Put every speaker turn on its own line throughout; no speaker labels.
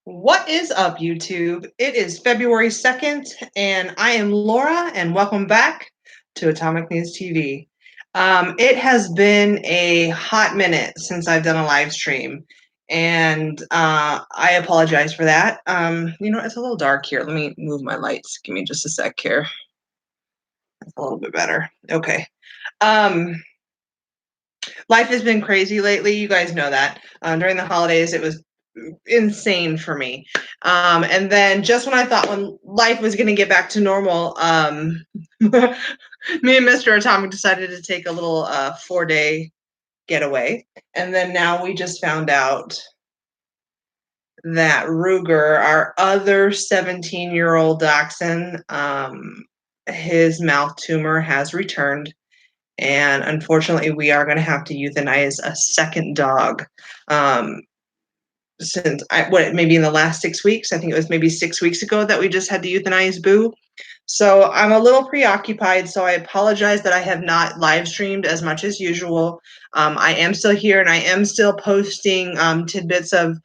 What is up, YouTube? It is February 2nd, and I am Laura, and welcome back to Atomic News TV. It has been a hot minute since I've done a live stream, and I apologize for that. It's a little dark here. Let me move my lights. Give me just a sec here. That's a little bit better. Okay. Life has been crazy lately. You guys know that. During the holidays, it was insane for me. And then just when life was going to get back to normal, me and Mr. Atomic decided to take a little 4-day getaway. And then now we just found out that Ruger, our other 17-year-old dachshund, his mouth tumor has returned. And unfortunately, we are going to have to euthanize a second dog. Since maybe in the last 6 weeks, I think it was maybe 6 weeks ago that we just had to euthanize Boo. So I'm a little preoccupied, so I apologize that I have not live streamed as much as usual. I am still here, and I am still posting tidbits of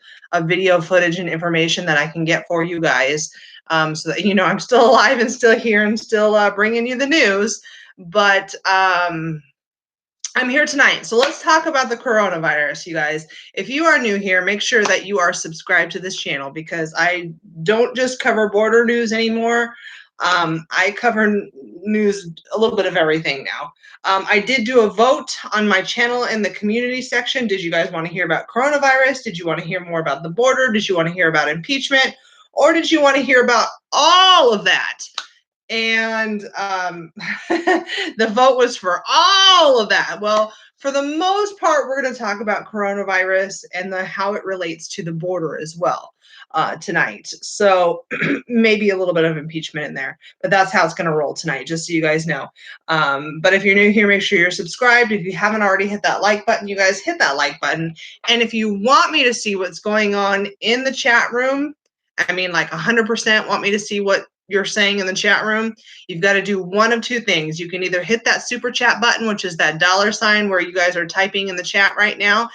video footage and information that I can get for you guys, so that you know I'm still alive and still here and still bringing you the news. But I'm here tonight. So let's talk about the coronavirus, you guys. If you are new here, make sure that you are subscribed to this channel because I don't just cover border news anymore. I cover news, a little bit of everything now. I did do a vote on my channel in the community section. Did you guys want to hear about coronavirus? Did you want to hear more about the border? Did you want to hear about impeachment? Or did you want to hear about all of that? And the vote was for all of that. Well, for the most part, we're going to talk about coronavirus and how it relates to the border as well tonight. So maybe a little bit of impeachment in there, but that's how it's going to roll tonight, just so you guys know. But if you're new here, make sure you're subscribed. If you haven't already hit that like button, you guys hit that like button. And if you want me to see what's going on in the chat room, I mean, like 100% want me to see what you're saying in the chat room, you've got to do one of two things. You can either hit that super chat button, which is that $ where you guys are typing in the chat right now.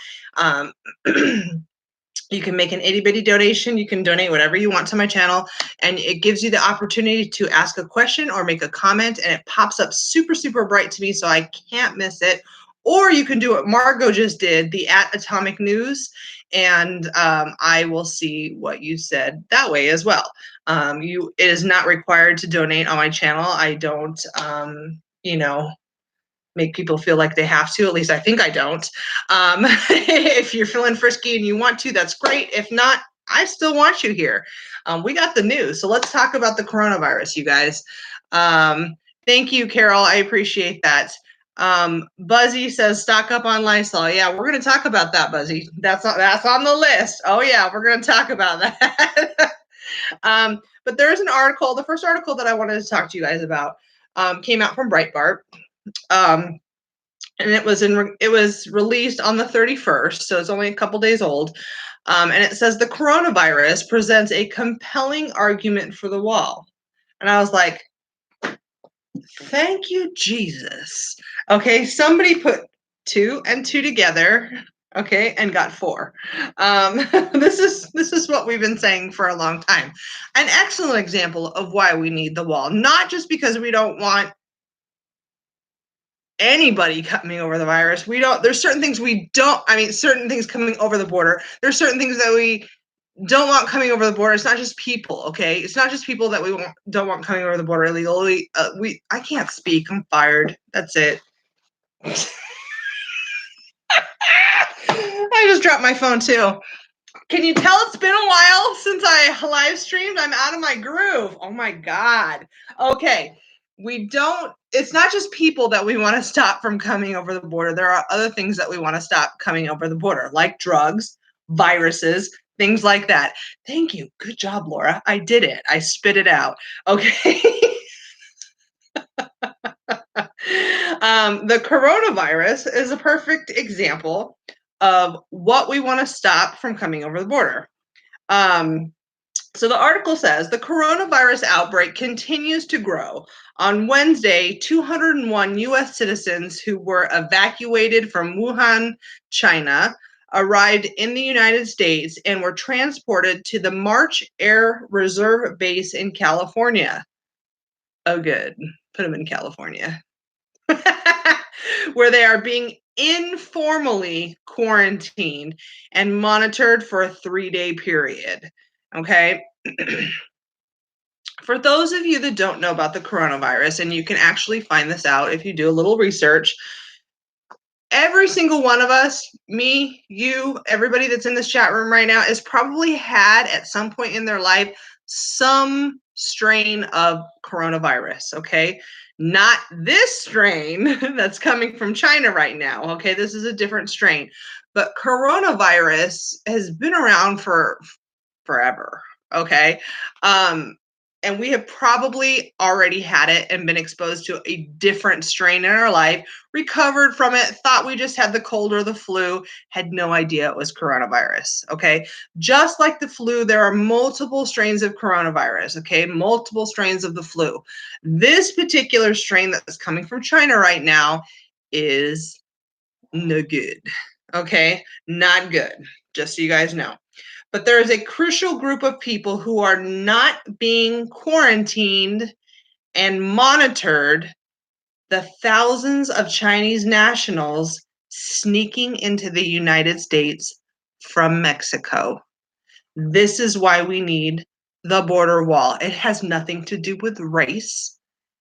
You can make an itty-bitty donation. You can donate whatever you want to my channel, and it gives you the opportunity to ask a question or make a comment, and it pops up super, super bright to me, so I can't miss it. Or you can do what Margot just did, the @Atomic News, and I will see what you said that way as well. It is not required to donate on my channel. I don't, make people feel like they have to. At least I think I don't. If you're feeling frisky and you want to, that's great. If not, I still want you here. We got the news. So let's talk about the coronavirus, you guys. Thank you, Carol. I appreciate that. Buzzy says stock up on Lysol. Yeah, we're going to talk about that, Buzzy. That's on the list. Oh yeah, we're going to talk about that. But there's an article. The first article that I wanted to talk to you guys about came out from Breitbart. And it was released on the 31st, so it's only a couple days old. And it says the coronavirus presents a compelling argument for the wall. And I was like, thank you, Jesus. Okay, somebody put 2 and 2 together, okay, and got 4. This is what we've been saying for a long time. An excellent example of why we need the wall, not just because we don't want anybody coming over the virus. There's certain things certain things coming over the border. There's certain things that we don't want coming over the border. It's not just people, okay? It's not just people that don't want coming over the border illegally. I can't speak. I'm fired. That's it. I just dropped my phone too. Can you tell it's been a while since I live streamed? I'm out of my groove. Oh my God. Okay. It's not just people that we want to stop from coming over the border. There are other things that we want to stop coming over the border, like drugs, viruses, things like that. Thank you. Good job, Laura. I did it. I spit it out. Okay. The coronavirus is a perfect example of what we want to stop from coming over the border. So the article says the coronavirus outbreak continues to grow. On Wednesday, 201 U.S. citizens who were evacuated from Wuhan, China, arrived in the United States and were transported to the March Air Reserve Base in California. Oh, good. Put them in California. Where they are being informally quarantined and monitored for a 3-day period. Okay. For those of you that don't know about the coronavirus, and you can actually find this out if you do a little research, every single one of us, me, you, everybody that's in this chat room right now, has probably had at some point in their life some strain of coronavirus, okay? Not this strain that's coming from China right now, okay? This is a different strain. But coronavirus has been around for forever, okay? And we have probably already had it and been exposed to a different strain in our life, recovered from it, thought we just had the cold or the flu, had no idea it was coronavirus, okay? Just like the flu, there are multiple strains of coronavirus, okay? Multiple strains of the flu. This particular strain that's coming from China right now is no good, okay? Not good, just so you guys know. But there is a crucial group of people who are not being quarantined and monitored, the thousands of Chinese nationals sneaking into the United States from Mexico. This is why we need the border wall. It has nothing to do with race.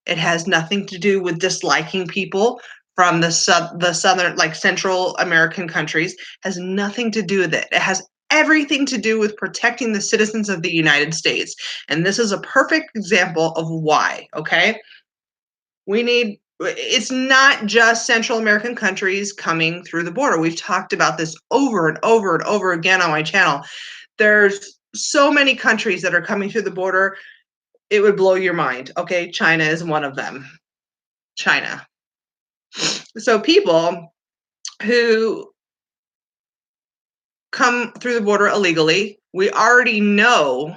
It has nothing to do with disliking people from the southern, like Central American countries. Has nothing to do with it. It has everything to do with protecting the citizens of the United States. And this is a perfect example of why, okay? It's not just Central American countries coming through the border. We've talked about this over and over and over again on my channel. There's so many countries that are coming through the border. It would blow your mind. Okay, China is one of them. China. So people who come through the border illegally, we already know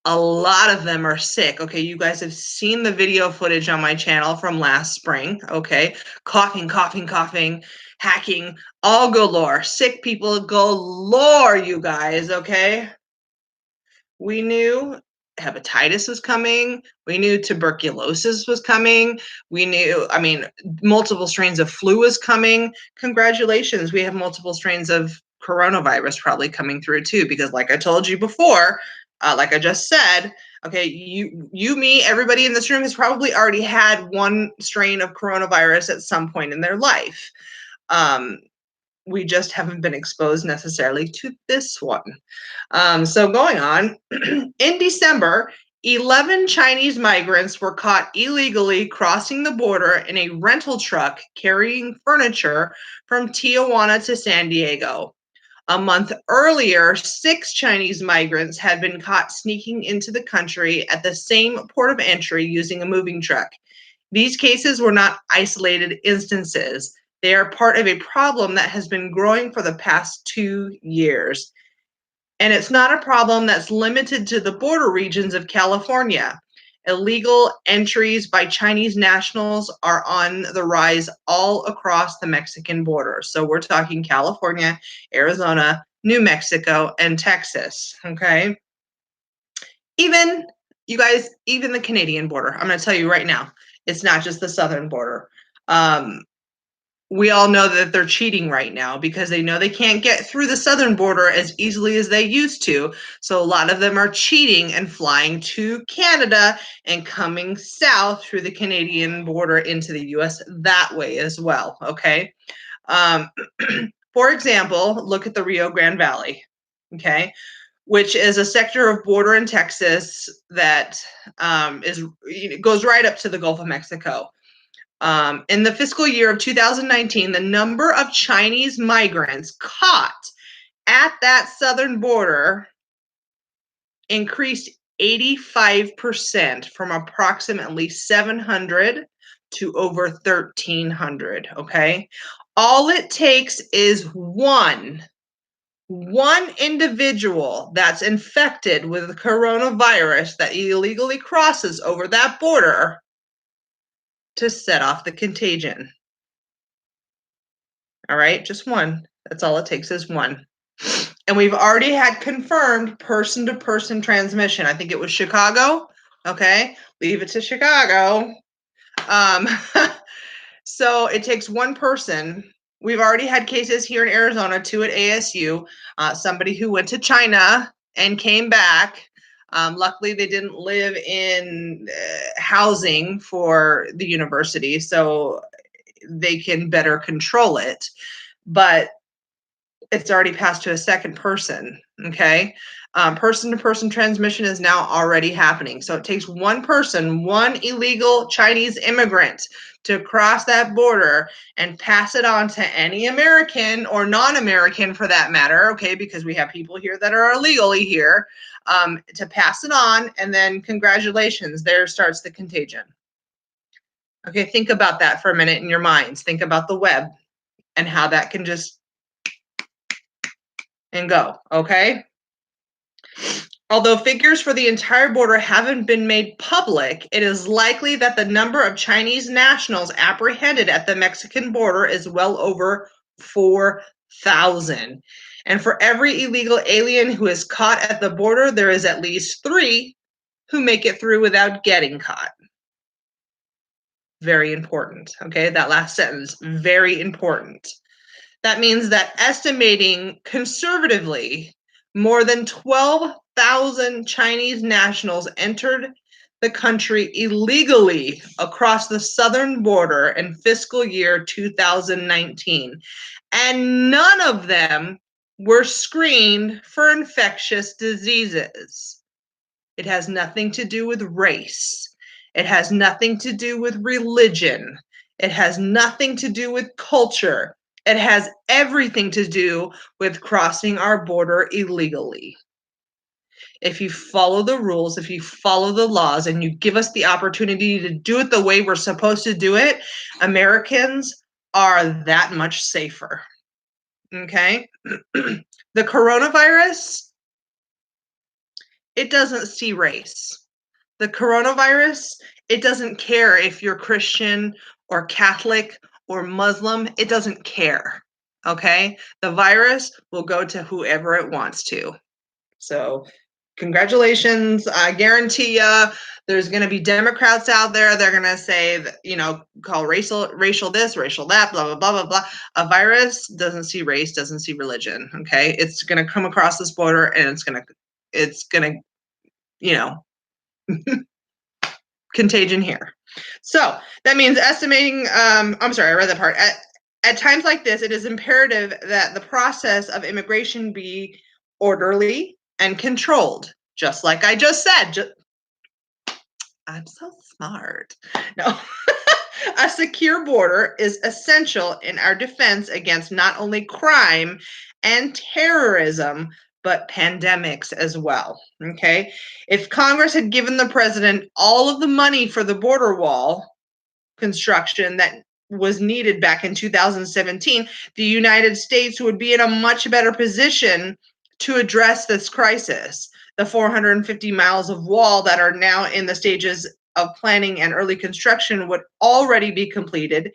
a lot of them are sick. Okay, you guys have seen the video footage on my channel from last spring. Okay, coughing, coughing, coughing, hacking, all galore. Sick people galore, you guys. Okay. We knew hepatitis was coming. We knew tuberculosis was coming. We knew, multiple strains of flu was coming. Congratulations, we have multiple strains of coronavirus probably coming through too, because like I told you before, like I just said, okay, you, me, everybody in this room has probably already had one strain of coronavirus at some point in their life. We just haven't been exposed necessarily to this one. So going on, in December, 11 Chinese migrants were caught illegally crossing the border in a rental truck carrying furniture from Tijuana to San Diego. A month earlier, 6 Chinese migrants had been caught sneaking into the country at the same port of entry using a moving truck. These cases were not isolated instances. They are part of a problem that has been growing for the past 2 years. And it's not a problem that's limited to the border regions of California. Illegal entries by Chinese nationals are on the rise all across the Mexican border. So we're talking California, Arizona, New Mexico, and Texas, okay? Even, you guys, even the Canadian border. I'm going to tell you right now, it's not just the southern border. We all know that they're cheating right now because they know they can't get through the southern border as easily as they used to. So a lot of them are cheating and flying to Canada and coming south through the Canadian border into the US that way as well, okay? For example, look at the Rio Grande Valley, okay? Which is a sector of border in Texas that goes right up to the Gulf of Mexico. In the fiscal year of 2019, the number of Chinese migrants caught at that southern border increased 85% from approximately 700 to over 1,300, okay? All it takes is one individual that's infected with coronavirus that illegally crosses over that border to set off the contagion. All right, just one. That's all it takes is one. And we've already had confirmed person-to-person transmission. I think it was Chicago. Okay, leave it to Chicago. Um, so it takes one person. We've already had cases here in Arizona, 2 at ASU. Somebody who went to China and came back. Luckily, they didn't live in housing for the university, so they can better control it. But it's already passed to a second person. Okay. Person-to-person transmission is now already happening. So it takes one person, one illegal Chinese immigrant, to cross that border and pass it on to any American or non-American for that matter, okay, because we have people here that are illegally here, to pass it on, and then congratulations, there starts the contagion. Okay, think about that for a minute in your minds. Think about the web and how that can just and go, okay? Although figures for the entire border haven't been made public, it is likely that the number of Chinese nationals apprehended at the Mexican border is well over 4,000. And for every illegal alien who is caught at the border, there is at least 3 who make it through without getting caught. Very important, okay? That last sentence, very important. That means that estimating conservatively, more than 12,000 Chinese nationals entered the country illegally across the southern border in fiscal year 2019, and none of them were screened for infectious diseases. It has nothing to do with race. It has nothing to do with religion. It has nothing to do with culture. It has everything to do with crossing our border illegally. If you follow the rules, if you follow the laws, and you give us the opportunity to do it the way we're supposed to do it, Americans are that much safer. Okay? The coronavirus, it doesn't see race. The coronavirus, it doesn't care if you're Christian or Catholic or Muslim. It doesn't care. Okay? The virus will go to whoever it wants to. So, congratulations. I guarantee you there's going to be Democrats out there. They're going to say, that, call racial this, racial that, blah, blah, blah, blah, blah. A virus doesn't see race, doesn't see religion. Okay? It's going to come across this border and it's going to, contagion here. So that means estimating, I'm sorry, I read that part. At times like this, it is imperative that the process of immigration be orderly and controlled, just like I just said. I'm so smart. No. A secure border is essential in our defense against not only crime and terrorism, but pandemics as well. Okay. If Congress had given the president all of the money for the border wall construction that was needed back in 2017, the United States would be in a much better position to address this crisis. The 450 miles of wall that are now in the stages of planning and early construction would already be completed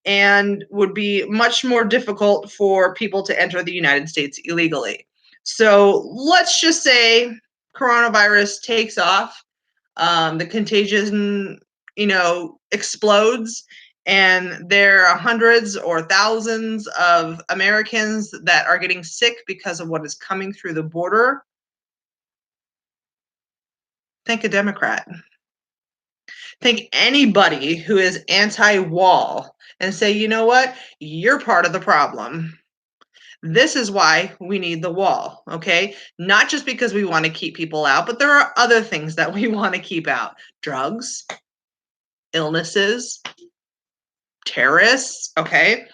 and would be much more difficult for people to enter the United States illegally. So let's just say coronavirus takes off, the contagion, explodes, and there are hundreds or thousands of Americans that are getting sick because of what is coming through the border. Thank a Democrat. Thank anybody who is anti-wall and say, you know what? You're part of the problem. This is why we need the wall, okay? Not just because we want to keep people out, but there are other things that we want to keep out. Drugs, illnesses, terrorists, okay?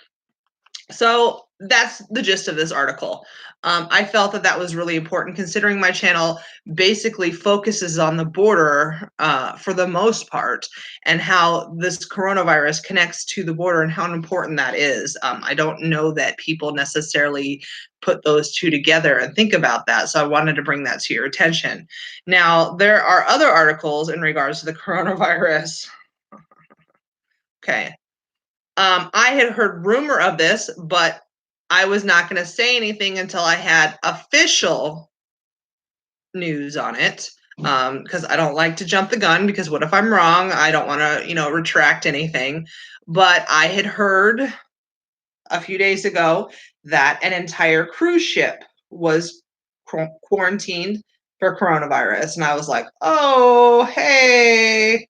So that's the gist of this article. I felt that was really important considering my channel basically focuses on the border for the most part and how this coronavirus connects to the border and how important that is. I don't know that people necessarily put those two together and think about that. So I wanted to bring that to your attention. Now, there are other articles in regards to the coronavirus. Okay. I had heard rumor of this, but I was not going to say anything until I had official news on it, because I don't like to jump the gun, because what if I'm wrong? I don't want to, retract anything. But I had heard a few days ago that an entire cruise ship was quarantined for coronavirus. And I was like, oh, hey.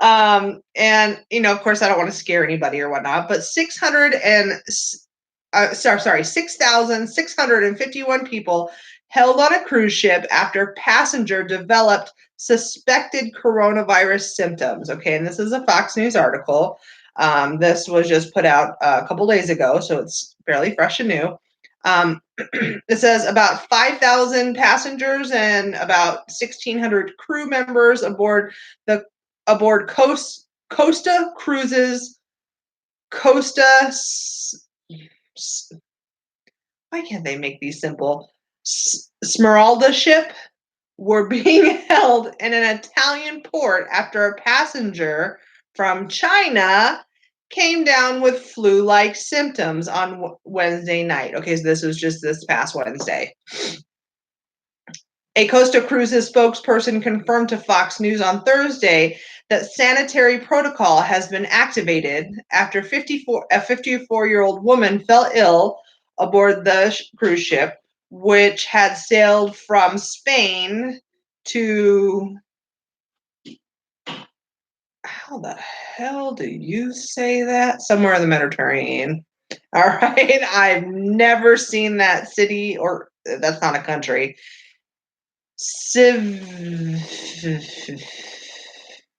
And, of course, I don't want to scare anybody or whatnot, but 6,651 people held on a cruise ship after passenger developed suspected coronavirus symptoms. Okay, and this is a Fox News article. This was just put out a couple days ago, so it's fairly fresh and new. It says about 5,000 passengers and about 1,600 crew members aboard Costa Cruises Costa. Why can't they make these simple? Smeralda ship were being held in an Italian port after a passenger from China came down with flu-like symptoms on Wednesday night. Okay, so this was just this past Wednesday. A Costa Cruises spokesperson confirmed to Fox News on Thursday that sanitary protocol has been activated after a 54-year-old woman fell ill aboard the cruise ship, which had sailed from Spain to, how the hell do you say that? Somewhere in the Mediterranean. All right. I've never seen that city, or that's not a country.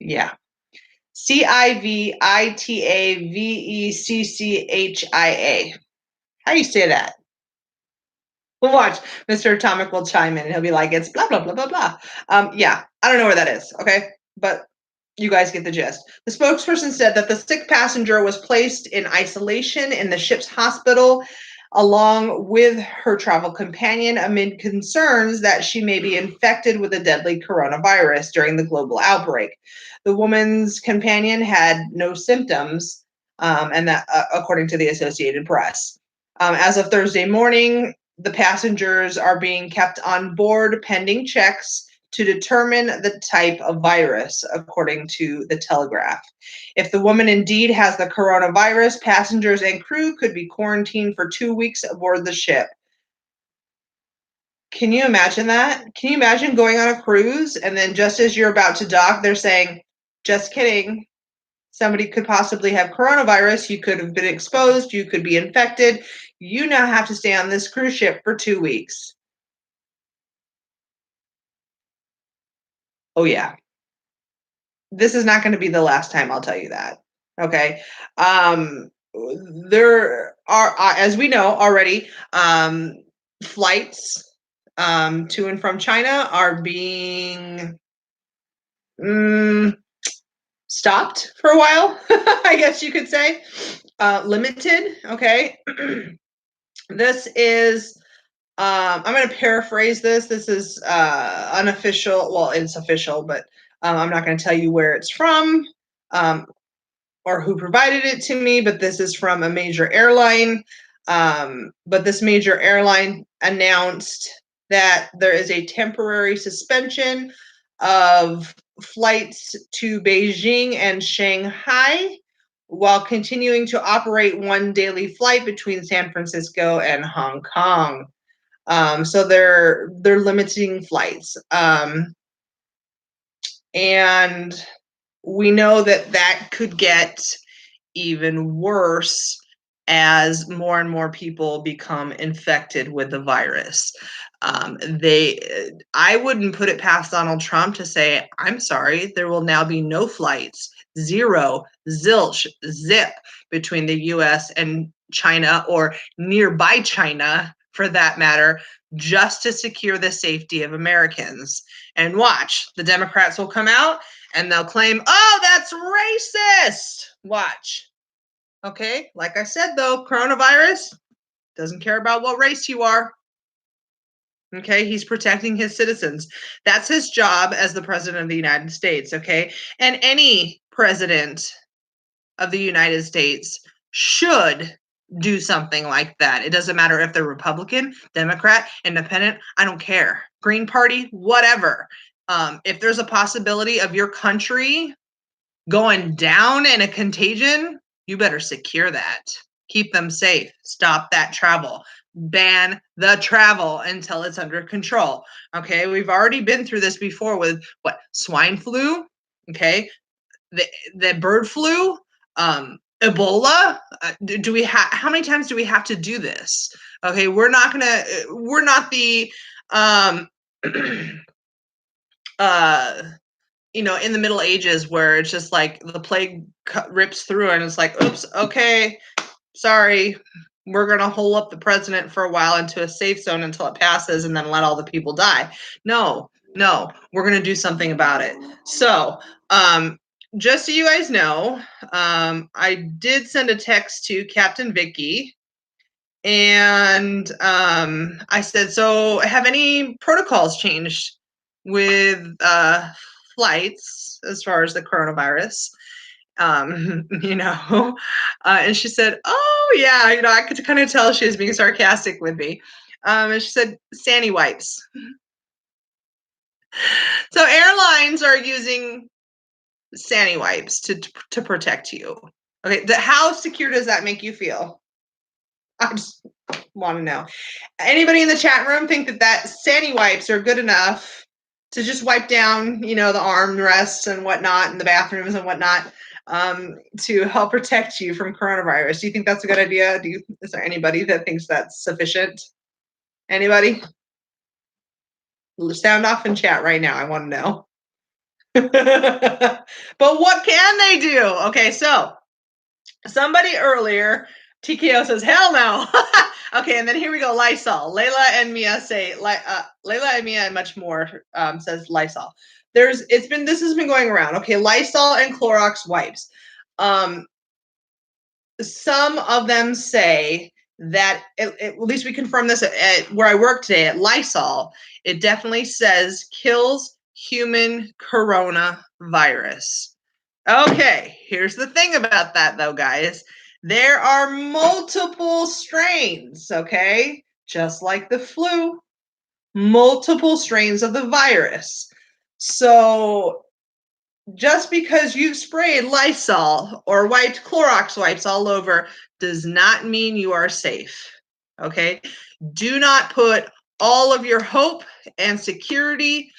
Yeah. Civitavecchia. How do you say that? We'll watch. Mr. Atomic will chime in and he'll be like, it's blah, blah, blah, blah, blah. Yeah, I don't know where that is, okay? But you guys get the gist. The spokesperson said that the sick passenger was placed in isolation in the ship's hospital along with her travel companion amid concerns that she may be infected with a deadly coronavirus during the global outbreak. The woman's companion had no symptoms, and that, according to the Associated Press. As of Thursday morning, the passengers are being kept on board pending checks to determine the type of virus, according to the Telegraph. If the woman indeed has the coronavirus, passengers and crew could be quarantined for 2 weeks aboard the ship. Can you imagine that? Can you imagine going on a cruise and then just as you're about to dock, they're saying, just kidding. Somebody could possibly have coronavirus. You could have been exposed. You could be infected. You now have to stay on this cruise ship for 2 weeks. Oh, yeah. This is not going to be the last time, I'll tell you that. Okay. There are, as we know already, flights to and from China are being stopped for a while, I guess you could say. Limited. Okay. This is, I'm going to paraphrase this. This is unofficial. Well, it's official, but I'm not going to tell you where it's from or who provided it to me, but this is from a major airline. But this major airline announced that there is a temporary suspension of flights to Beijing and Shanghai while continuing to operate one daily flight between San Francisco and Hong Kong. So they're limiting flights. And we know that could get even worse as more and more people become infected with the virus. I wouldn't put it past Donald Trump to say, I'm sorry, there will now be no flights, zero, zilch, zip between the US and China or nearby China for that matter, just to secure the safety of Americans. And watch, the Democrats will come out and they'll claim, oh, that's racist. Watch. Okay, like I said, though, coronavirus doesn't care about what race you are. Okay, he's protecting his citizens. That's his job as the president of the United States. Okay, and any president of the United States should do something like that. It doesn't matter if they're Republican, Democrat, Independent, I don't care. Green Party, whatever. If there's a possibility of your country going down in a contagion, you better secure that. Keep them safe. Stop that travel. Ban the travel until it's under control. Okay, we've already been through this before with what? Swine flu, okay? The bird flu, Ebola. Do we have, how many times do we have to do this? Okay, we're not the in the Middle Ages where it's just like the plague rips through and it's like, oops, okay, sorry, we're going to hole up the president for a while into a safe zone until it passes and then let all the people die. No, we're going to do something about it. So, just so you guys know, I did send a text to Captain Vicky and I said, so have any protocols changed with flights as far as the coronavirus? And she said, oh yeah, I could kind of tell she was being sarcastic with me. And she said, Sandy wipes. So airlines are using Sandy wipes to protect you. Okay, how secure does that make you feel? I just want to know. Anybody in the chat room think that Sandy wipes are good enough to just wipe down, the armrests and whatnot, and the bathrooms and whatnot, to help protect you from coronavirus? Do you think that's a good idea? Is there anybody that thinks that's sufficient? Anybody? Sound off in chat right now. I want to know. But what can they do? Okay, so somebody earlier, TKO says, hell no. Okay, and then here we go, Lysol. Layla and Mia say, Layla and Mia and much more says Lysol. This has been going around. Okay, Lysol and Clorox wipes. Some of them say that, at least we confirm this at where I work today at Lysol, it definitely says kills human coronavirus. Okay, here's the thing about that though, guys. There are multiple strains, okay? Just like the flu, multiple strains of the virus. So just because you've sprayed Lysol or wiped Clorox wipes all over does not mean you are safe, okay? Do not put all of your hope and security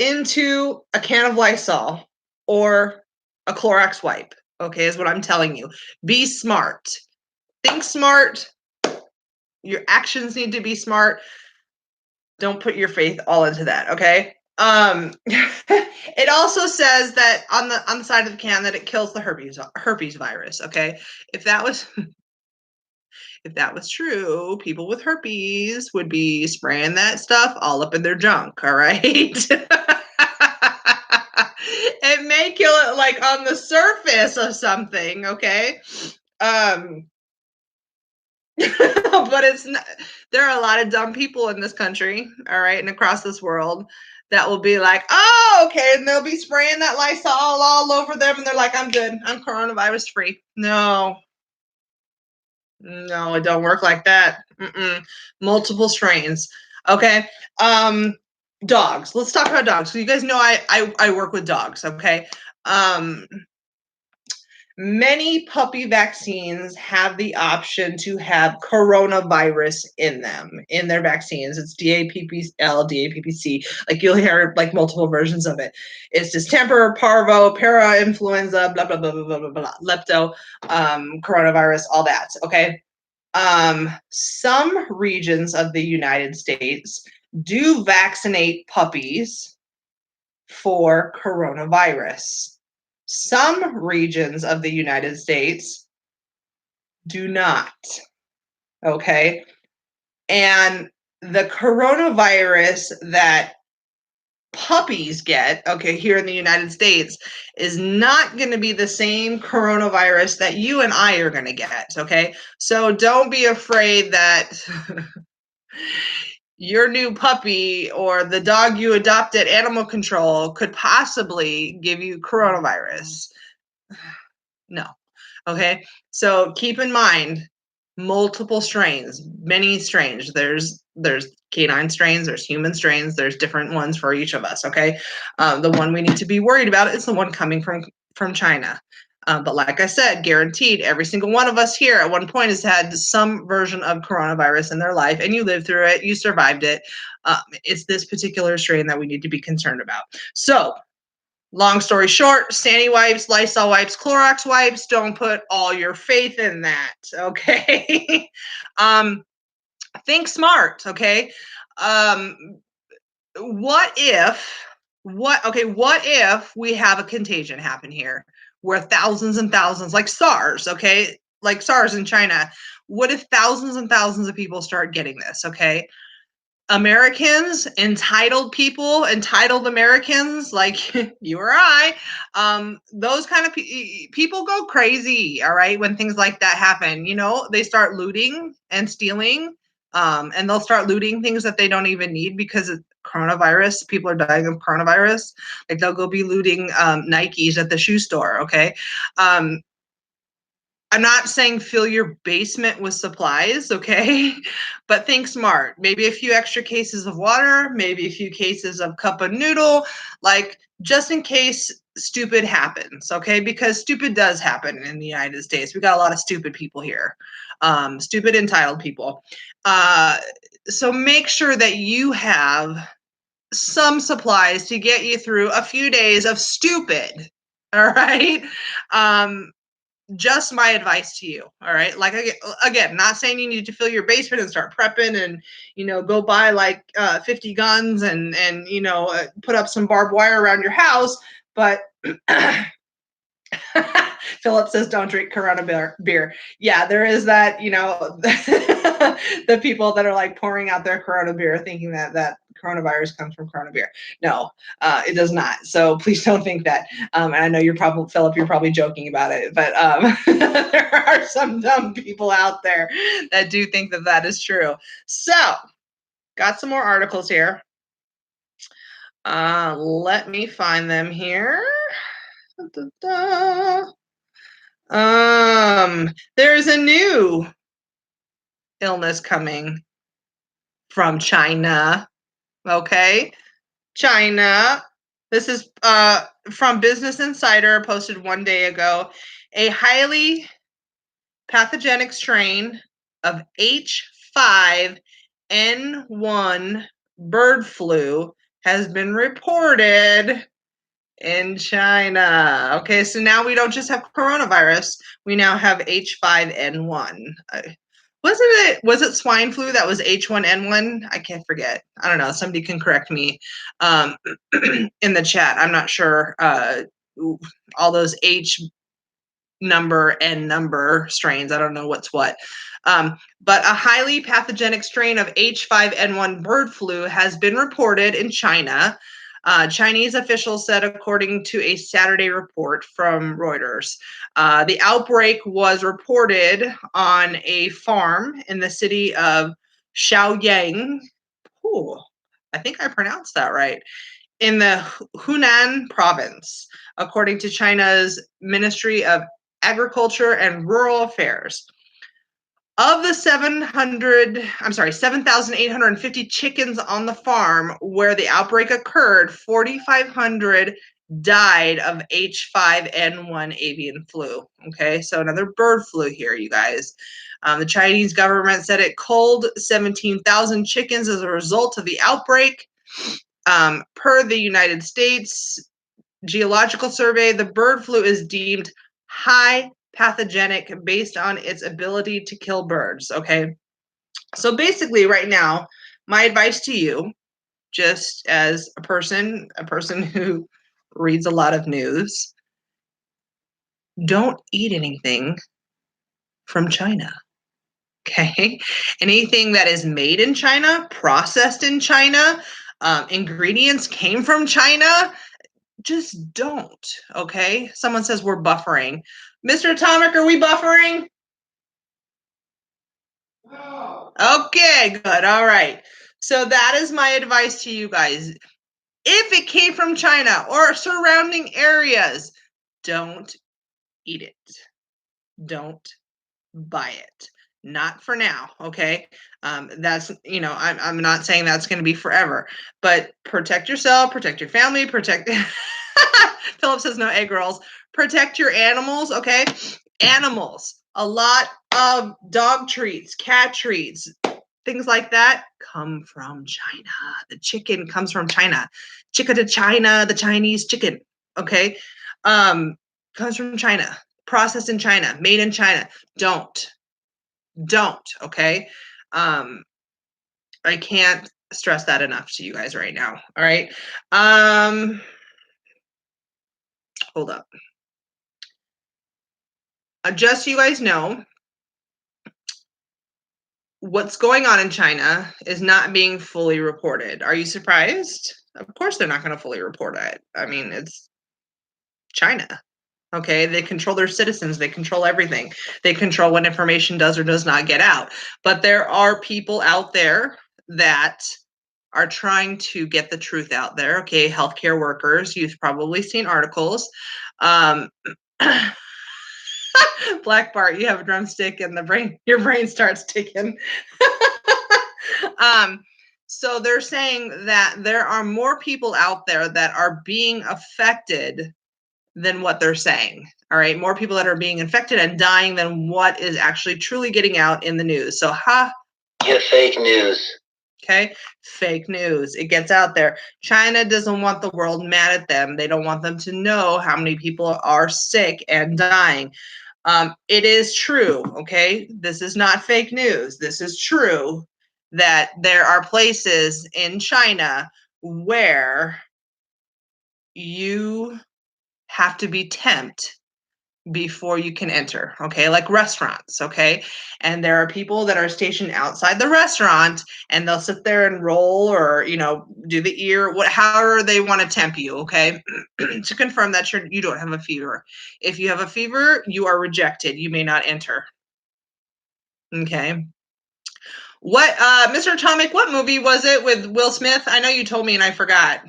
into a can of Lysol or a Clorox wipe, okay, is what I'm telling you. Be smart. Think smart. Your actions need to be smart. Don't put your faith all into that, okay? It also says that on the side of the can that it kills the herpes virus, okay? If that was true, people with herpes would be spraying that stuff all up in their junk, all right? It may kill it like on the surface of something, okay? But it's not. There are a lot of dumb people in this country, all right, and across this world that will be like, oh, okay, and they'll be spraying that Lysol all over them, and they're like, I'm good, I'm coronavirus free. No, it don't work like that. Multiple strains. Okay. Dogs. Let's talk about dogs. So you guys know I work with dogs. Okay. Many puppy vaccines have the option to have coronavirus in them, in their vaccines. It's DAPPL, DAPPC. Like you'll hear like multiple versions of it. It's distemper, parvo, para-influenza, blah, blah, blah, blah, blah, blah, blah, lepto, coronavirus, all that. Okay. Some regions of the United States do vaccinate puppies for coronavirus. Some regions of the United States do not. Okay. And the coronavirus that puppies get, okay, here in the United States is not going to be the same coronavirus that you and I are going to get. Okay. So don't be afraid that your new puppy or the dog you adopt at animal control could possibly give you coronavirus. No. Okay. So keep in mind, multiple strains, many strains. There's canine strains, there's human strains, there's different ones for each of us. Okay, the one we need to be worried about is the one coming from China. But like I said, guaranteed, every single one of us here at one point has had some version of coronavirus in their life, and you lived through it, you survived it. It's this particular strain that we need to be concerned about. So, long story short, Sandy wipes, Lysol wipes, Clorox wipes, don't put all your faith in that, okay? Think smart, okay? What if we have a contagion happen here where thousands and thousands, like SARS, okay? Like SARS in China. What if thousands and thousands of people start getting this, okay? Americans, entitled people, entitled Americans like you or I, those kind of people go crazy, all right, when things like that happen. You know, they start looting and stealing, and they'll start looting things that they don't even need because of coronavirus. People are dying of coronavirus. Like they'll go be looting Nikes at the shoe store, okay? I'm not saying fill your basement with supplies, okay? But think smart. Maybe a few extra cases of water, maybe a few cases of cup of noodle, like just in case stupid happens, okay? Because stupid does happen in the United States. We got a lot of stupid people here, stupid entitled people. So make sure that you have some supplies to get you through a few days of stupid, all right? Just my advice to you, all right? Like, again, not saying you need to fill your basement and start prepping and, you know, go buy like 50 guns and you know, put up some barbed wire around your house, but Philip says don't drink Corona beer. Yeah, there is that, you know, the people that are like pouring out their Corona beer thinking that coronavirus comes from Corona beer. No, it does not. So please don't think that. And I know you're probably, Philip, you're probably joking about it, but there are some dumb people out there that do think that is true. So got some more articles here. Let me find them here. Da, da, da. There's a new illness coming from China. Okay, China. This is from Business Insider, posted 1 day ago. A highly pathogenic strain of H5N1 bird flu has been reported in China. Okay, so now we don't just have coronavirus, we now have H5N1. Was it swine flu that was H1N1? I can't forget. I don't know. Somebody can correct me in the chat. I'm not sure. All those H number and number strains. I don't know what's what. But a highly pathogenic strain of H5N1 bird flu has been reported in China. Chinese officials said, according to a Saturday report from Reuters. The outbreak was reported on a farm in the city of Shaoyang. Ooh, I think I pronounced that right. In the Hunan province, according to China's Ministry of Agriculture and Rural Affairs. Of the 7,850 chickens on the farm where the outbreak occurred, 4,500 died of H5N1 avian flu. Okay, so another bird flu here, you guys. The Chinese government said it culled 17,000 chickens as a result of the outbreak. Per the United States Geological Survey, the bird flu is deemed high pathogenic based on its ability to kill birds. Okay, so basically right now, my advice to you, just as a person who reads a lot of news, don't eat anything from China. Okay, anything that is made in China, processed in China, ingredients came from China, just don't. Okay, someone says we're buffering. Mr. Atomic, are we buffering? No. Okay, good. All right. So that is my advice to you guys. If it came from China or surrounding areas, don't eat it. Don't buy it. Not for now, okay? That's, I'm not saying that's going to be forever, but protect yourself, protect your family, protect. Philip says no egg rolls. Protect your animals, okay? Animals. A lot of dog treats, cat treats, things like that come from China. The chicken comes from China. Chicken to China, the Chinese chicken, okay? Comes from China. Processed in China, made in China. Don't, okay? I can't stress that enough to you guys right now, all right? Hold up. Just so you guys know, what's going on in China is not being fully reported. Are you surprised? Of course they're not going to fully report it. I mean, it's China. Okay, they control their citizens, they control everything. They control what information does or does not get out. But there are people out there that are trying to get the truth out there. Okay, healthcare workers, you've probably seen articles. Black Bart, you have a drumstick and your brain starts ticking. So they're saying that there are more people out there that are being affected than what they're saying. All right, more people that are being infected and dying than what is actually truly getting out in the news. So,
get fake news.
Okay, fake news. It gets out there. China doesn't want the world mad at them. They don't want them to know how many people are sick and dying. It is true, okay? This is not fake news. This is true that there are places in China where you have to be tempted before you can enter, okay? Like restaurants, okay? And there are people that are stationed outside the restaurant and they'll sit there and roll or, do the ear, however they want to tempt you, okay? To confirm that you don't have a fever. If you have a fever, you are rejected. You may not enter. Okay. What, Mr. Atomic, what movie was it with Will Smith? I know you told me and I forgot.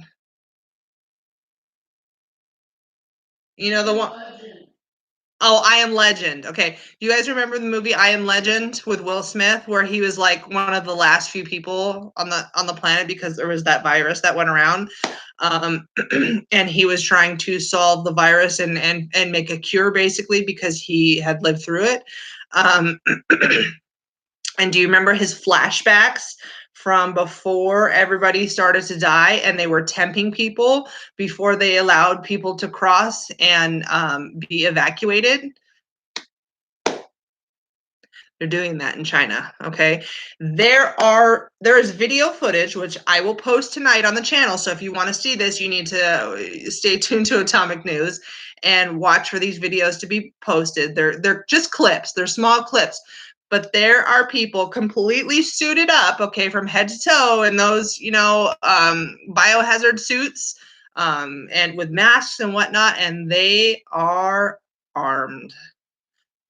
You know the one. Oh, I Am Legend. Okay. You guys remember the movie I Am Legend with Will Smith where he was like one of the last few people on the planet because there was that virus that went around. And he was trying to solve the virus and make a cure basically because he had lived through it. And do you remember his flashbacks from before everybody started to die and they were temping people before they allowed people to cross and be evacuated? They're doing that in China, okay? There is video footage, which I will post tonight on the channel. So if you want to see this, you need to stay tuned to Atomic News and watch for these videos to be posted. They're just clips. They're small clips. But there are people completely suited up, okay, from head to toe in those, biohazard suits and with masks and whatnot, and they are armed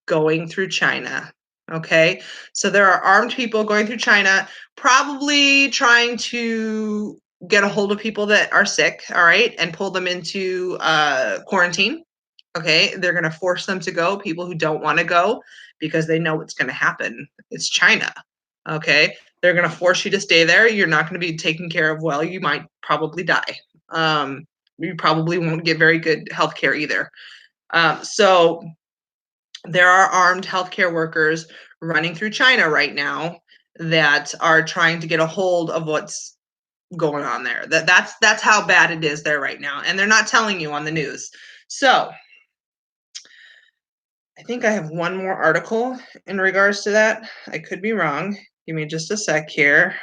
going through China. Okay, so there are armed people going through China, probably trying to get a hold of people that are sick, all right, and pull them into quarantine. Okay, they're going to force them to go, people who don't want to go, because they know what's going to happen. It's China. Okay, they're going to force you to stay there. You're not going to be taken care of well. You might probably die. You probably won't get very good health care either. So there are armed healthcare workers running through China right now that are trying to get a hold of what's going on there. That's how bad it is there right now, and they're not telling you on the news. So I think I have one more article in regards to that. I could be wrong. Give me just a sec here.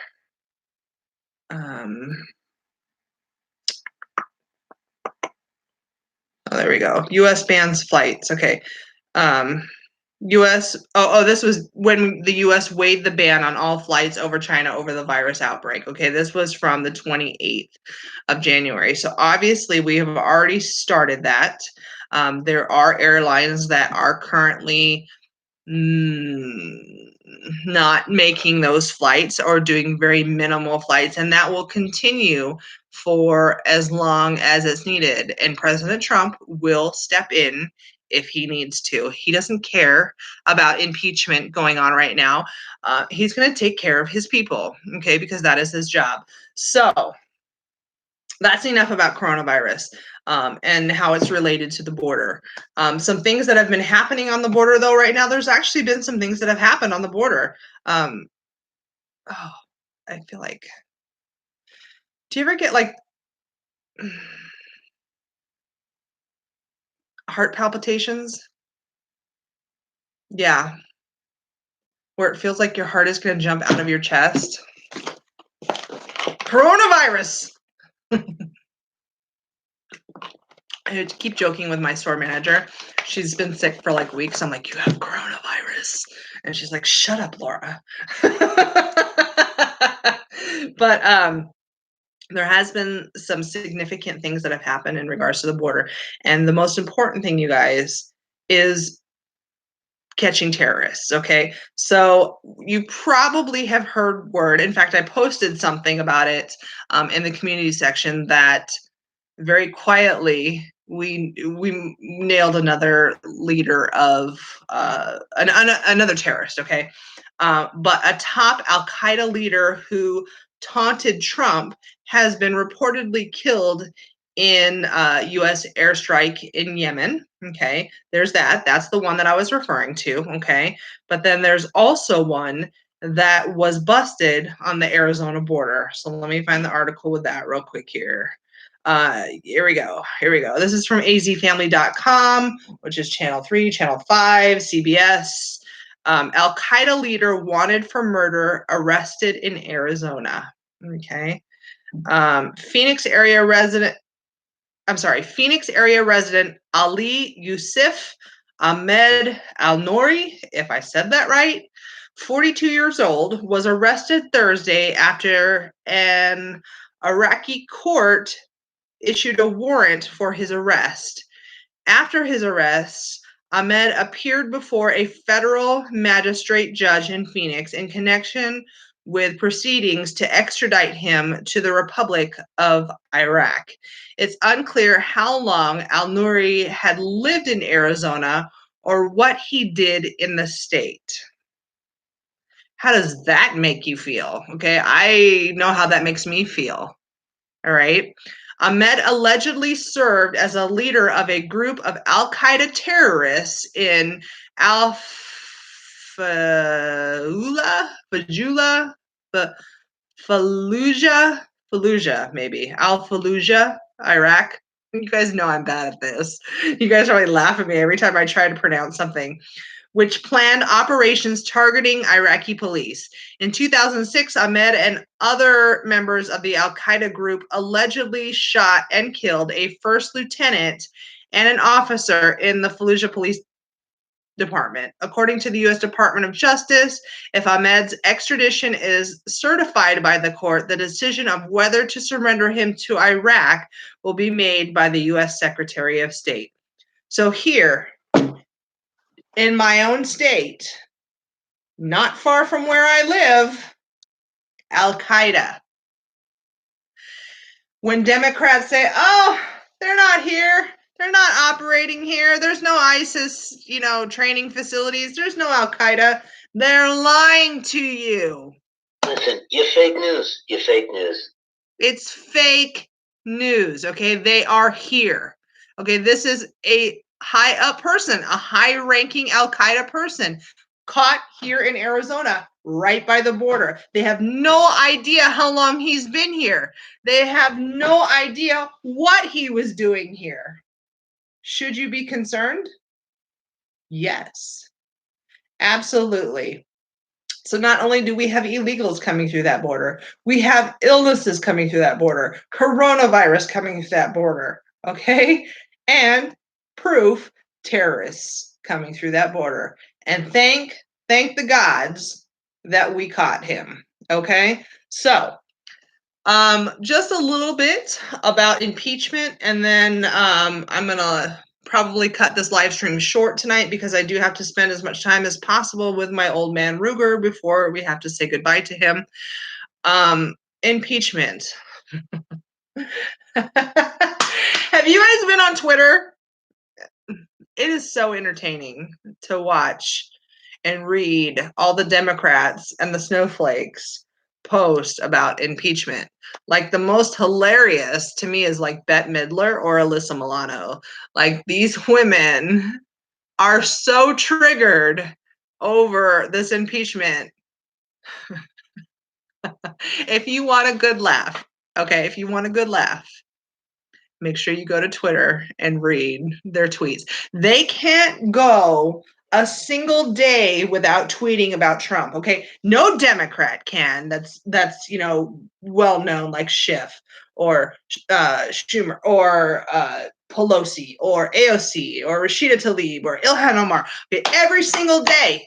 Oh, there we go. U.S. bans flights. Okay. This was when the U.S. waived the ban on all flights over China over the virus outbreak. Okay, this was from the 28th of January. So obviously we have already started that. There are airlines that are currently not making those flights or doing very minimal flights, and that will continue for as long as it's needed. And President Trump will step in if he needs to. He doesn't care about impeachment going on right now. He's going to take care of his people, okay, because that is his job. So that's enough about coronavirus and how it's related to the border. Some things that have been happening on the border, though, right now, there's actually been some things that have happened on the border. I feel like, do you ever get like heart palpitations? Yeah, where it feels like your heart is going to jump out of your chest. Coronavirus. I keep joking with my store manager. She's been sick for like weeks. I'm like, you have coronavirus. And she's like, shut up, Laura. But there has been some significant things that have happened in regards to the border. And the most important thing, you guys, is catching terrorists. Okay. So you probably have heard word. In fact, I posted something about it in the community section that very quietly we nailed another leader of another terrorist. Okay. But a top Al-Qaeda leader who taunted Trump has been reportedly killed in U.S. airstrike in Yemen. Okay, there's that. That's the one that I was referring to. Okay, but then there's also one that was busted on the Arizona border. So let me find the article with that real quick here. Here we go. Here we go. This is from azfamily.com, which is Channel 3, Channel 5, CBS. Al Qaeda leader wanted for murder arrested in Arizona. Okay. Phoenix area resident Ali Yusuf Ahmed Al Nouri, if I said that right, 42 years old, was arrested Thursday after an Iraqi court issued a warrant for his arrest. After his arrest, Ahmed appeared before a federal magistrate judge in Phoenix in connection with proceedings to extradite him to the Republic of Iraq. It's unclear how long Al Nouri had lived in Arizona or what he did in the state. How does that make you feel? Okay, I know how that makes me feel. All right. Ahmed allegedly served as a leader of a group of Al Qaeda terrorists in Fallujah, Iraq. You guys know I'm bad at this. You guys probably laugh at me every time I try to pronounce something. Which planned operations targeting Iraqi police. In 2006, Ahmed and other members of the Al Qaeda group allegedly shot and killed a first lieutenant and an officer in the Fallujah Police Department. According to the U.S. Department of Justice, if Ahmed's extradition is certified by the court, the decision of whether to surrender him to Iraq will be made by the U.S. Secretary of State. So here, in my own state, not far from where I live, Al Qaeda. When Democrats say, oh, they're not here, they're not operating here, there's no ISIS, training facilities, there's no Al Qaeda, they're lying to you.
Listen, you're fake news. You're fake news.
It's fake news, okay? They are here. Okay, this is a high up person, a high ranking Al Qaeda person caught here in Arizona, right by the border. They have no idea how long he's been here. They have no idea what he was doing here. Should you be concerned? Yes, absolutely. So not only do we have illegals coming through that border, we have illnesses coming through that border, coronavirus coming through that border, okay? And proof, terrorists coming through that border. And thank the gods that we caught him, okay? So just a little bit about impeachment, and then I'm gonna probably cut this live stream short tonight because I do have to spend as much time as possible with my old man Ruger before we have to say goodbye to him. Impeachment. Have you guys been on Twitter? it is so entertaining to watch and read all the Democrats and the snowflakes post about impeachment. Like the most hilarious to me is like Bette Midler or Alyssa Milano. Like these women are so triggered over this impeachment. If you want a good laugh, okay, if you want a good laugh, make sure you go to Twitter and read their tweets. They can't go a single day without tweeting about Trump. Okay, no Democrat can. That's well known, like Schiff or Schumer or Pelosi or AOC or Rashida Tlaib or Ilhan Omar. Okay, every single day,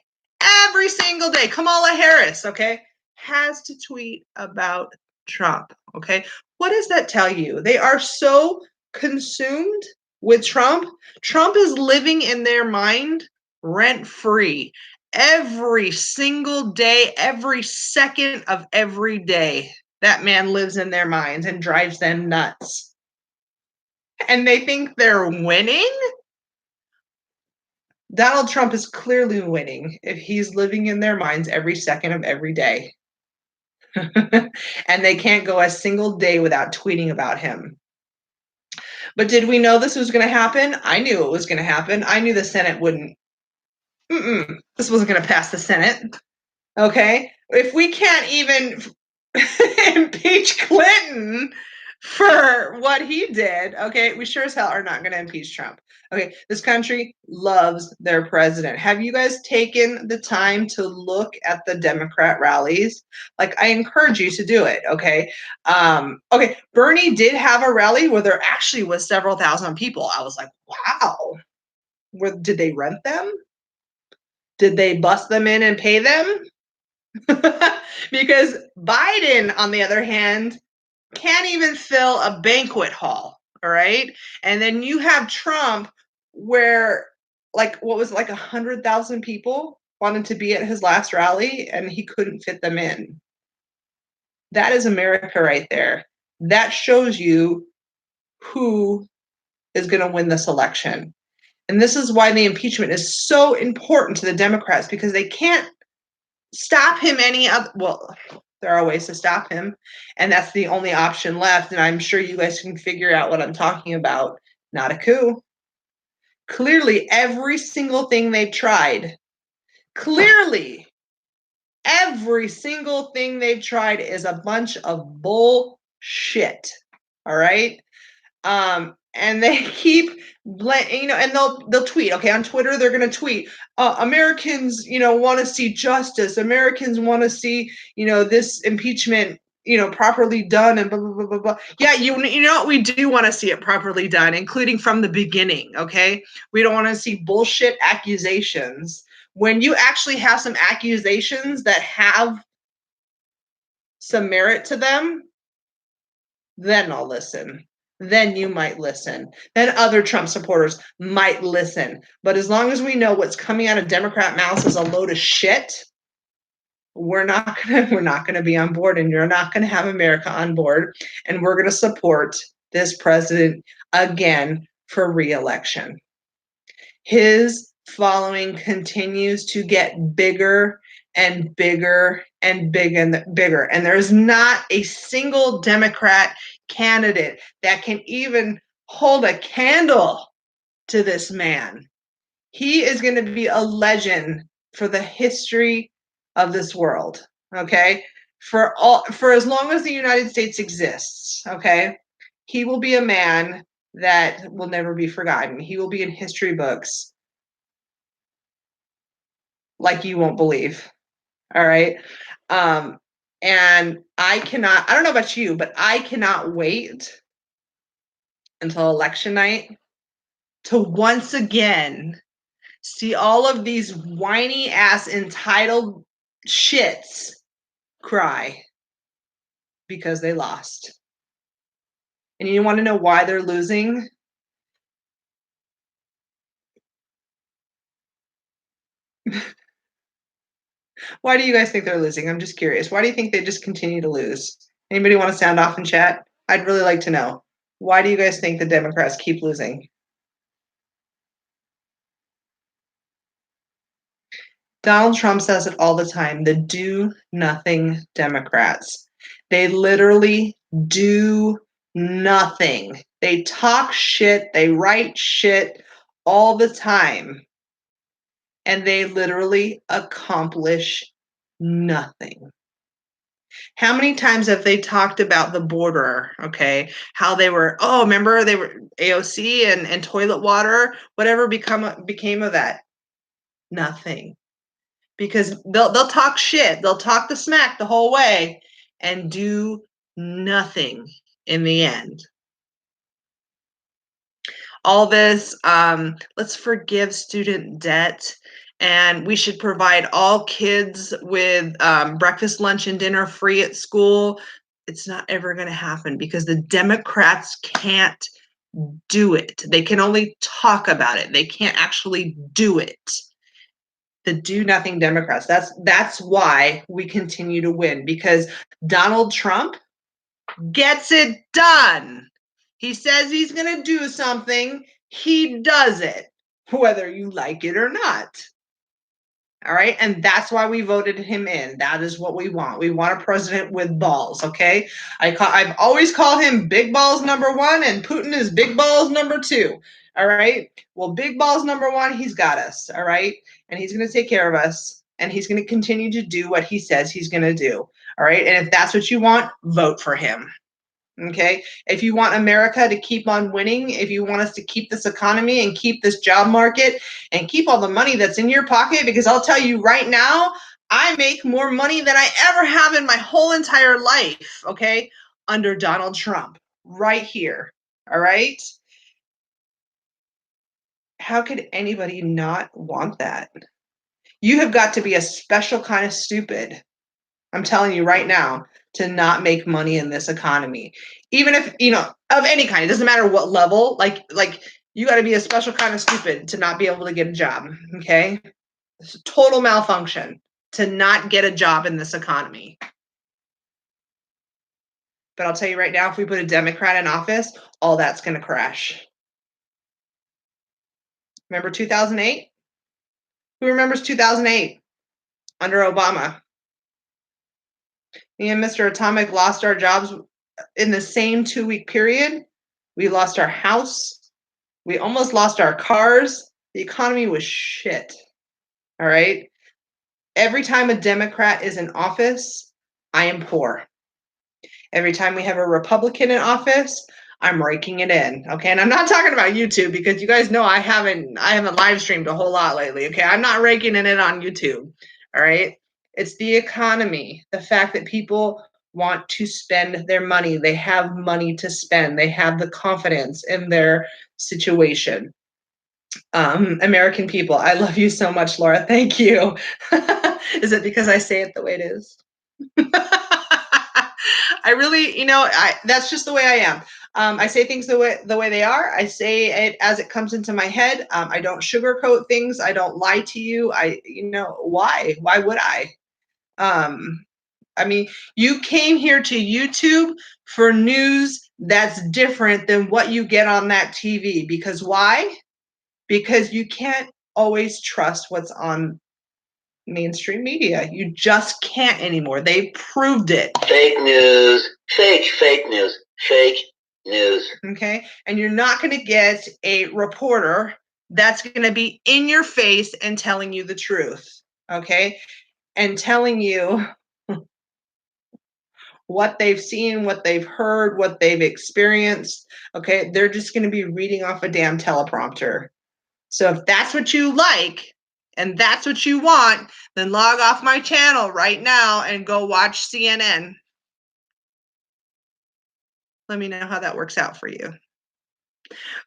Kamala Harris, okay, has to tweet about Trump. Okay, what does that tell you? They are so consumed with Trump. Trump is living in their mind rent free every single day, every second of every day. That man lives in their minds and drives them nuts. And they think they're winning? Donald Trump is clearly winning if he's living in their minds every second of every day. And they can't go a single day without tweeting about him. But did we know this was going to happen? I knew it was going to happen. I knew the Senate wouldn't. This wasn't going to pass the Senate. Okay? If we can't even impeach Clinton for what he did, okay, we sure as hell are not going to impeach Trump. Okay, this country loves their president. Have you guys taken the time to look at the Democrat rallies? Like, I encourage you to do it, okay? Okay, Bernie did have a rally where there actually was several thousand people. I was like, wow. Did they rent them? Did they bust them in and pay them? Because Biden, on the other hand, can't even fill a banquet hall. All right. And then you have Trump, where like what was it, like 100,000 people wanted to be at his last rally and he couldn't fit them in. That is America right there. That shows you who is going to win this election. And this is why the impeachment is so important to the Democrats, because they can't stop him any other. Well, there are ways to stop him, and that's the only option left. And I'm sure you guys can figure out what I'm talking about. Not a coup. Clearly, every single thing they've tried, clearly, every single thing they've tried is a bunch of bullshit. All right. And they keep and they'll tweet. Okay, on Twitter they're going to tweet, Americans want to see justice, Americans want to see this impeachment properly done, and blah blah blah blah blah. Yeah, you know what, we do want to see it properly done, including from the beginning. Okay, we don't want to see bullshit accusations. When you actually have some accusations that have some merit to them, then I'll listen. Then you might listen. Then other Trump supporters might listen. But as long as we know what's coming out of Democrat mouths is a load of shit, we're not gonna be on board, and you're not gonna have America on board. And we're gonna support this president again for re-election. His following continues to get bigger and bigger and bigger. And there's not a single Democrat candidate that can even hold a candle to this man. He is going to be a legend for the history of this world, okay? For as long as the United States exists, okay? He will be a man that will never be forgotten. He will be in history books like you won't believe. All right. And I don't know about you, but I cannot wait until election night to once again see all of these whiny ass entitled shits cry because they lost. And you want to know why they're losing? Why do you guys think they're losing? I'm just curious. Why do you think they just continue to lose? Anybody want to sound off in chat? I'd really like to know. Why do you guys think the Democrats keep losing? Donald Trump says it all the time, the do-nothing Democrats. They literally do nothing. They talk shit, they write shit all the time, and they literally accomplish nothing. How many times have they talked about the border? Okay, how they were, oh, remember they were AOC and toilet water, whatever became of that? Nothing. Because they'll talk shit, they'll talk the smack the whole way and do nothing in the end. All this, let's forgive student debt, and we should provide all kids with breakfast, lunch, and dinner free at school. It's not ever going to happen because the Democrats can't do it. They can only talk about it. They can't actually do it. The do nothing Democrats. That's why we continue to win, because Donald Trump gets it done. He says he's going to do something, he does it, whether you like it or not. All right. And that's why we voted him in. That is what we want. We want a president with balls. Okay. I've always called him big balls #1, and Putin is big balls #2. All right. Well, big balls #1, he's got us. All right. And he's going to take care of us. And he's going to continue to do what he says he's going to do. All right. And if that's what you want, vote for him. Okay. If you want America to keep on winning, if you want us to keep this economy and keep this job market and keep all the money that's in your pocket, because I'll tell you right now, I make more money than I ever have in my whole entire life. Okay. Under Donald Trump, right here. All right. How could anybody not want that? You have got to be a special kind of stupid, I'm telling you right now, to not make money in this economy. Even if, of any kind, it doesn't matter what level, like you got to be a special kind of stupid to not be able to get a job, okay? It's a total malfunction to not get a job in this economy. But I'll tell you right now, if we put a Democrat in office, all that's going to crash. Remember 2008? Who remembers 2008 under Obama? Me and Mr. Atomic lost our jobs in the same 2-week period. We lost our house. We almost lost our cars. The economy was shit. All right. Every time a Democrat is in office, I am poor. Every time we have a Republican in office, I'm raking it in. Okay. And I'm not talking about YouTube, because you guys know I haven't live streamed a whole lot lately. Okay. I'm not raking it in on YouTube. All right. It's the economy, the fact that people want to spend their money. They have money to spend. They have the confidence in their situation. American people, I love you so much, Laura. Thank you. Is it because I say it the way it is? I really, that's just the way I am. I say things the way they are. I say it as it comes into my head. I don't sugarcoat things. I don't lie to you. Why? Why would I? I mean, you came here to YouTube for news that's different than what you get on that TV. Because why? Because you can't always trust what's on mainstream media. You just can't anymore. They proved it.
Fake news. Fake news. Fake news.
Okay? And you're not going to get a reporter that's going to be in your face and telling you the truth. Okay? And telling you what they've seen, what they've heard, what they've experienced. Okay? They're just going to be reading off a damn teleprompter. So if that's what you like and that's what you want, then log off my channel right now and go watch CNN. Let me know how that works out for you.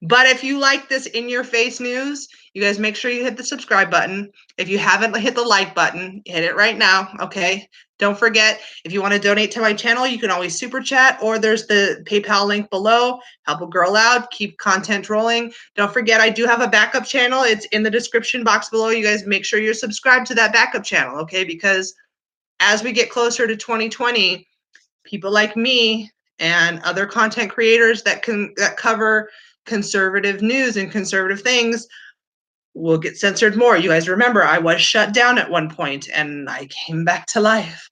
But if you like this in-your-face news, you guys make sure you hit the subscribe button. If you haven't hit the like button, hit it right now, okay? Don't forget, if you want to donate to my channel, you can always super chat, or there's the PayPal link below. Help a girl out, keep content rolling. Don't forget, I do have a backup channel. It's in the description box below. You guys make sure you're subscribed to that backup channel, okay? Because as we get closer to 2020, people like me and other content creators that cover conservative news and conservative things will get censored more. You guys remember I was shut down at one point and I came back to life.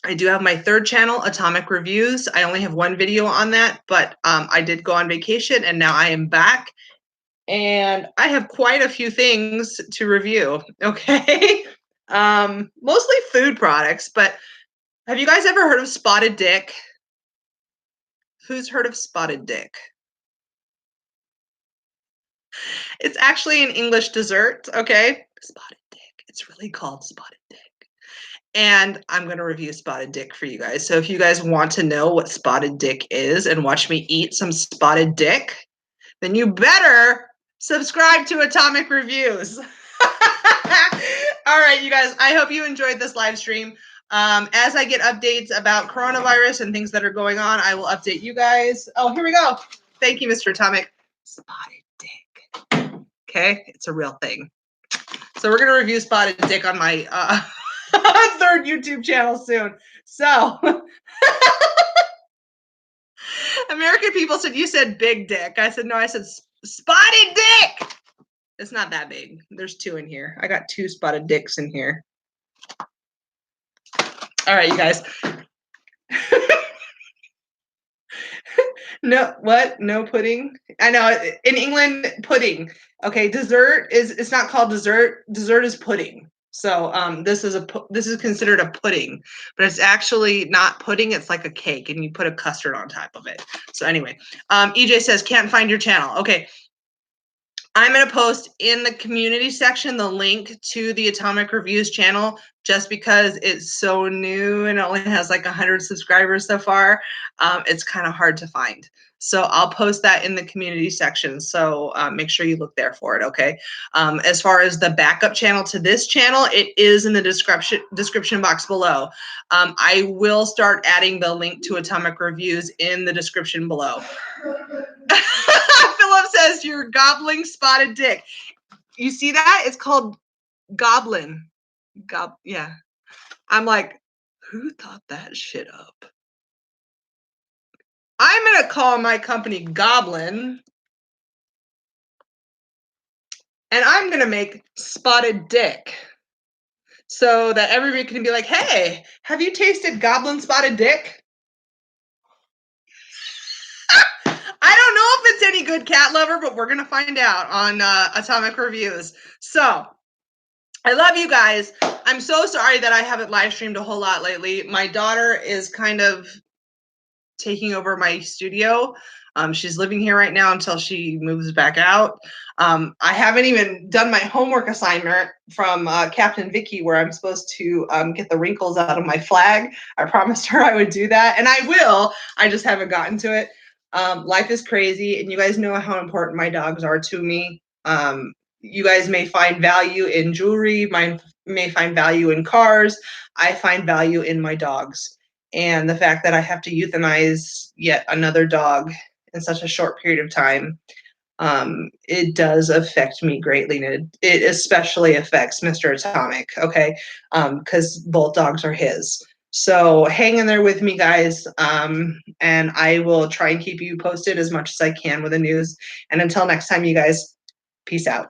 I do have my third channel, Atomic Reviews. I only have one video on that, but I did go on vacation and now I am back. And I have quite a few things to review, okay? Mostly food products, but have you guys ever heard of spotted dick? Who's heard of spotted dick? It's actually an English dessert, okay? Spotted dick. It's really called spotted dick. And I'm going to review spotted dick for you guys. So if you guys want to know what spotted dick is and watch me eat some spotted dick, then you better subscribe to Atomic Reviews. All right, you guys, I hope you enjoyed this live stream. As I get updates about coronavirus and things that are going on, I will update you guys. Oh, here we go. Thank you, Mr. Atomic. Spotted dick. Okay, it's a real thing. So we're going to review spotted dick on my third YouTube channel soon. So American people said, you said big dick. I said, no, I said spotted dick. It's not that big. There's two in here. I got two spotted dicks in here. All right, you guys. No, what? No pudding? I know, in England, pudding. Okay, dessert is, it's not called dessert. Dessert is pudding. So this is considered a pudding, but it's actually not pudding. It's like a cake, and you put a custard on top of it. So anyway, EJ says can't find your channel. Okay, I'm going to post in the community section the link to the Atomic Reviews channel, just because it's so new and it only has like 100 subscribers so far. It's kind of hard to find. So I'll post that in the community section. So make sure you look there for it, okay? As far as the backup channel to this channel, it is in the description box below. I will start adding the link to Atomic Reviews in the description below. Philip says you're gobbling spotted dick. You see that? It's called goblin. Yeah. I'm like, who thought that shit up? I'm going to call my company Goblin. And I'm going to make spotted dick. So that everybody can be like, hey, have you tasted goblin spotted dick? I don't know if it's any good, cat lover, but we're going to find out on Atomic Reviews. So I love you guys. I'm so sorry that I haven't live streamed a whole lot lately. My daughter is kind of taking over my studio. She's living here right now until she moves back out. I haven't even done my homework assignment from Captain Vicky, where I'm supposed to get the wrinkles out of my flag. I promised her I would do that, and I will. I just haven't gotten to it. Life is crazy, and you guys know how important my dogs are to me. You guys may find value in jewelry, may find value in cars. I find value in my dogs. And the fact that I have to euthanize yet another dog in such a short period of time, it does affect me greatly. And it especially affects Mr. Atomic, okay? Because both dogs are his. So hang in there with me, guys. And I will try and keep you posted as much as I can with the news. And until next time, you guys, peace out.